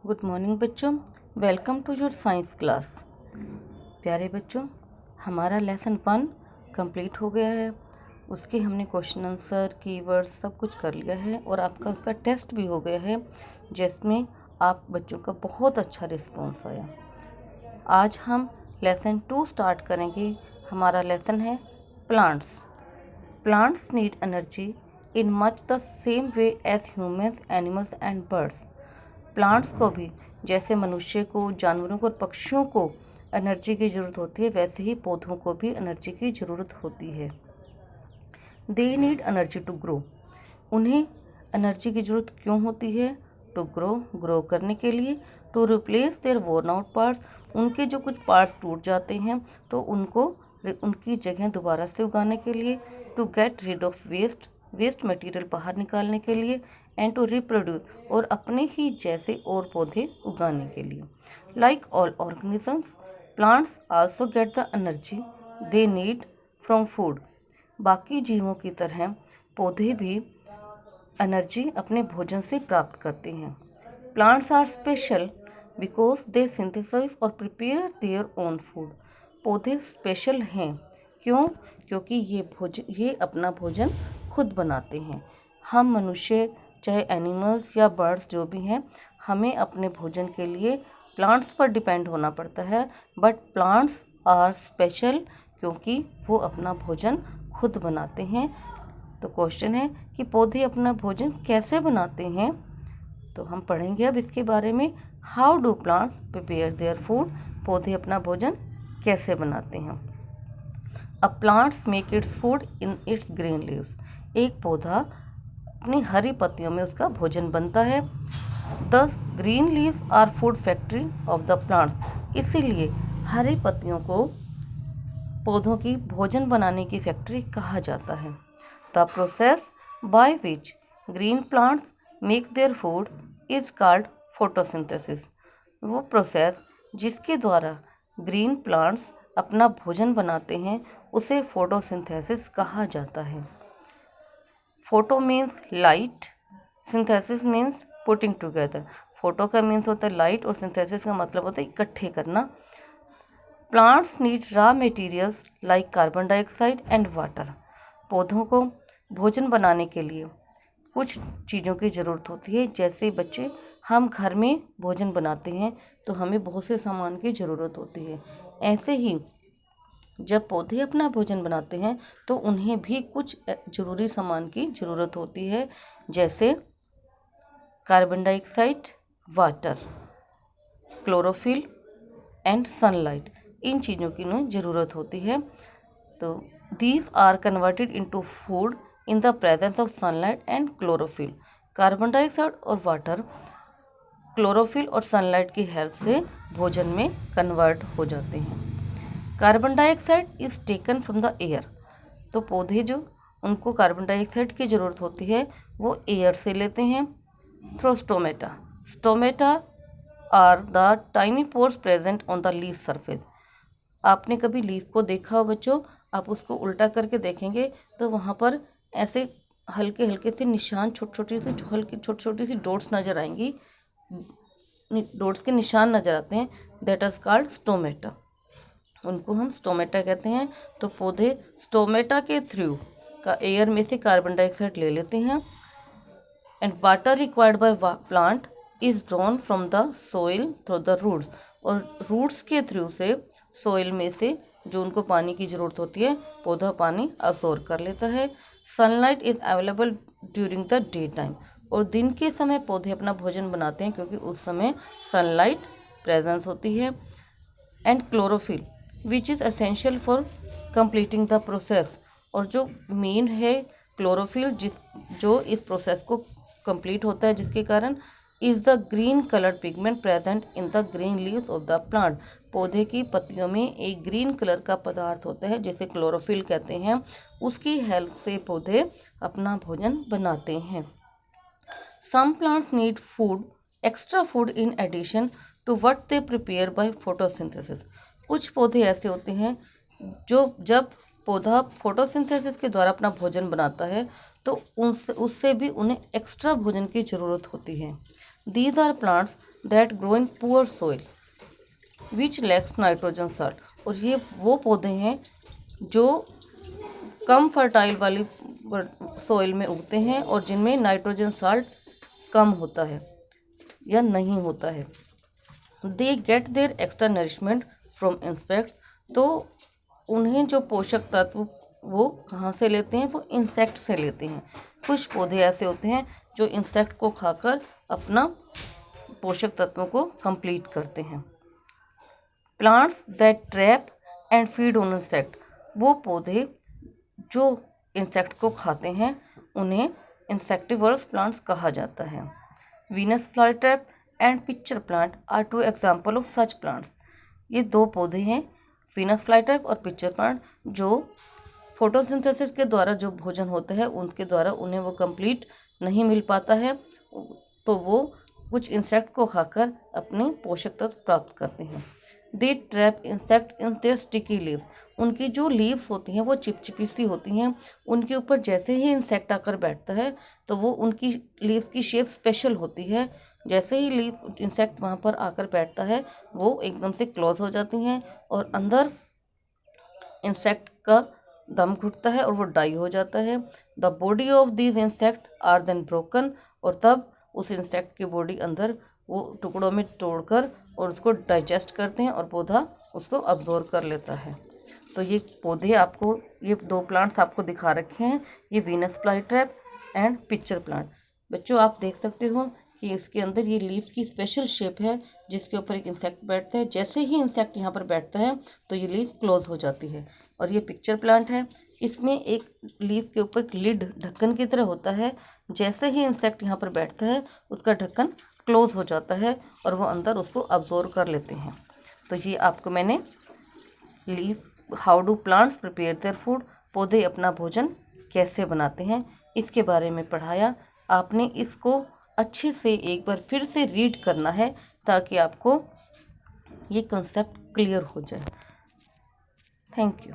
Good morning बच्चों, welcome to your science class. प्यारे बच्चों, हमारा लेसन 1 कंप्लीट हो गया है। उसके हमने क्वेश्चन आंसर कीवर्ड्स सब कुछ कर लिया है और आपका उसका टेस्ट भी हो गया है, जिसमें आप बच्चों का बहुत अच्छा रिस्पॉन्स आया। आज हम लेसन 2 स्टार्ट करेंगे। हमारा लेसन है plants. Plants need energy in much the same way as humans, animals and birds. Plants को भी जैसे मनुष्य को, जानवरों को और पक्षियों को एनर्जी की ज़रूरत होती है, वैसे ही पौधों को भी एनर्जी की ज़रूरत होती है। They need energy to grow. उन्हें एनर्जी की ज़रूरत क्यों होती है? टू ग्रो करने के लिए। To replace their worn out parts. उनके जो कुछ पार्ट्स टूट जाते हैं तो उनको उनकी जगह दोबारा से उगाने के लिए। To get rid of waste material बाहर निकालने के लिए। एंड टू रिप्रोड्यूस, और अपने ही जैसे और पौधे उगाने के लिए। Like all organisms, plants also get the energy they need from food. बाकी जीवों की तरह पौधे भी एनर्जी अपने भोजन से प्राप्त करते हैं। Plants are special because they synthesize और प्रिपेयर देयर ओन फूड। पौधे स्पेशल हैं क्यों? क्योंकि ये अपना भोजन खुद बनाते हैं। हम मनुष्य, चाहे एनिमल्स या बर्ड्स जो भी हैं, हमें अपने भोजन के लिए प्लांट्स पर डिपेंड होना पड़ता है, बट प्लांट्स आर स्पेशल क्योंकि वो अपना भोजन खुद बनाते हैं। तो क्वेश्चन है कि पौधे अपना भोजन कैसे बनाते हैं, तो हम पढ़ेंगे अब इसके बारे में। How do plants prepare their food. पौधे अपना भोजन कैसे बनाते हैं? A plants make its food in its green leaves. एक पौधा अपनी हरी पत्तियों में उसका भोजन बनता है। The green leaves are food factory of the plants. इसीलिए हरी पत्तियों को पौधों की भोजन बनाने की फैक्ट्री कहा जाता है। The process by which green plants make their food is called photosynthesis. वो प्रोसेस जिसके द्वारा ग्रीन प्लांट्स अपना भोजन बनाते हैं उसे फोटोसिंथेसिस कहा जाता है। Photo means light, synthesis means putting together. Photo का मीन्स होता है लाइट और सिंथेसिस का मतलब होता है इकट्ठे करना। Plants need raw materials like carbon dioxide and water. पौधों को भोजन बनाने के लिए कुछ चीज़ों की ज़रूरत होती है। जैसे बच्चे, हम घर में भोजन बनाते हैं तो हमें बहुत से सामान की ज़रूरत होती है। ऐसे ही जब पौधे अपना भोजन बनाते हैं तो उन्हें भी कुछ ज़रूरी सामान की ज़रूरत होती है, जैसे carbon dioxide, water, chlorophyll and sunlight. इन चीज़ों की उन्हें ज़रूरत होती है। तो these are converted into food in the presence of sunlight and chlorophyll. Carbon dioxide और वाटर क्लोरोफिल और सनलाइट की हेल्प से भोजन में कन्वर्ट हो जाते हैं। Carbon dioxide is taken from the air. तो पौधे जो, उनको कार्बन डाइऑक्साइड की ज़रूरत होती है वो एयर से लेते हैं through stomata. Stomata are the tiny pores present on the leaf surface. आपने कभी लीफ को देखा हो बच्चों? आप उसको उल्टा करके देखेंगे तो वहाँ पर ऐसे हल्के हल्के से निशान, छोटी छोटी सी डॉट्स नज़र आएंगी, डॉट्स के निशान नज़र आते हैं। That is called stomata. उनको हम स्टोमेटा कहते हैं। तो पौधे स्टोमेटा के थ्रू का एयर में से कार्बन डाइऑक्साइड ले लेते हैं। And water required by plant is drawn from the soil through the roots. और रूट्स के थ्रू से सोइल में से जो उनको पानी की ज़रूरत होती है, पौधा पानी अब्सॉर्ब कर लेता है। Sunlight is available during the day time. और दिन के समय पौधे अपना भोजन बनाते हैं क्योंकि उस समय सनलाइट प्रेजेंस होती है। And chlorophyll which is essential for completing the process. और जो मेन है क्लोरोफिल, जो इस प्रोसेस को कंप्लीट होता है, जिसके कारण is the green colour pigment present in the green leaves of the plant. पौधे की पत्तियों में एक ग्रीन कलर का पदार्थ होता है जिसे क्लोरोफिल कहते हैं। उसकी हेल्प से पौधे अपना भोजन बनाते हैं। Some plants need food, extra food in addition to what they prepare by photosynthesis. कुछ पौधे ऐसे होते हैं जो, जब पौधा फोटोसिंथेसिस के द्वारा अपना भोजन बनाता है तो उससे भी उन्हें एक्स्ट्रा भोजन की ज़रूरत होती है। These are plants that grow in poor soil which lacks nitrogen salt. और ये वो पौधे हैं जो कम फर्टाइल वाली सोइल में उगते हैं और जिनमें नाइट्रोजन साल्ट कम होता है या नहीं होता है। They get their extra nourishment from insects. तो उन्हें जो पोषक तत्व वो कहाँ से लेते हैं, वो इंसेक्ट से लेते हैं। कुछ पौधे ऐसे होते हैं जो इंसेक्ट को खाकर अपना पोषक तत्वों को कंप्लीट करते हैं। Plants that trap and feed on insect. वो पौधे जो इंसेक्ट को खाते हैं उन्हें इंसेक्टिवर्स प्लांट्स कहा जाता है। Venus flytrap and pitcher plant are two example of such plants. ये दो पौधे हैं, वीनस फ्लाईट्रैप और पिक्चर प्लांट, जो फोटोसिंथेसिस के द्वारा जो भोजन होता है उनके द्वारा उन्हें वो कंप्लीट नहीं मिल पाता है, तो वो कुछ इंसेक्ट को खाकर अपने पोषक तत्व प्राप्त करते हैं। They trap insect in their sticky leaves. उनकी जो लीव्स होती हैं वो चिपचिपी सी होती हैं, उनके ऊपर जैसे ही इंसेक्ट आकर बैठता है तो वो उनकी लीव्स की शेप स्पेशल होती है। जैसे ही लीव इंसेक्ट वहाँ पर आकर बैठता है वो एकदम से क्लोज हो जाती हैं और अंदर इंसेक्ट का दम घुटता है और वो डाई हो जाता है। The body of these insect are then broken. और तब उस इंसेक्ट की बॉडी अंदर वो टुकड़ों में तोड़कर और उसको डाइजेस्ट करते हैं और पौधा उसको अब्जॉर्ब कर लेता है। तो ये पौधे आपको, ये दो प्लांट्स आपको दिखा रखे हैं, ये Venus flytrap and pitcher plant. बच्चों आप देख सकते हो कि इसके अंदर ये लीफ की स्पेशल शेप है जिसके ऊपर एक इंसेक्ट बैठता है। जैसे ही इंसेक्ट यहाँ पर बैठता है तो ये लीफ क्लोज हो जाती है। और ये पिक्चर प्लांट है, इसमें एक लीफ के ऊपर लिड ढक्कन की तरह होता है। जैसे ही इंसेक्ट यहाँ पर बैठता है उसका ढक्कन क्लोज हो जाता है और वो अंदर उसको अब्जॉर्ब कर लेते हैं। तो ये आपको मैंने leaf, how do plants prepare their food, पौधे अपना भोजन कैसे बनाते हैं, इसके बारे में पढ़ाया। आपने इसको अच्छे से एक बार फिर से रीड करना है ताकि आपको ये कंसेप्ट क्लियर हो जाए। Thank you.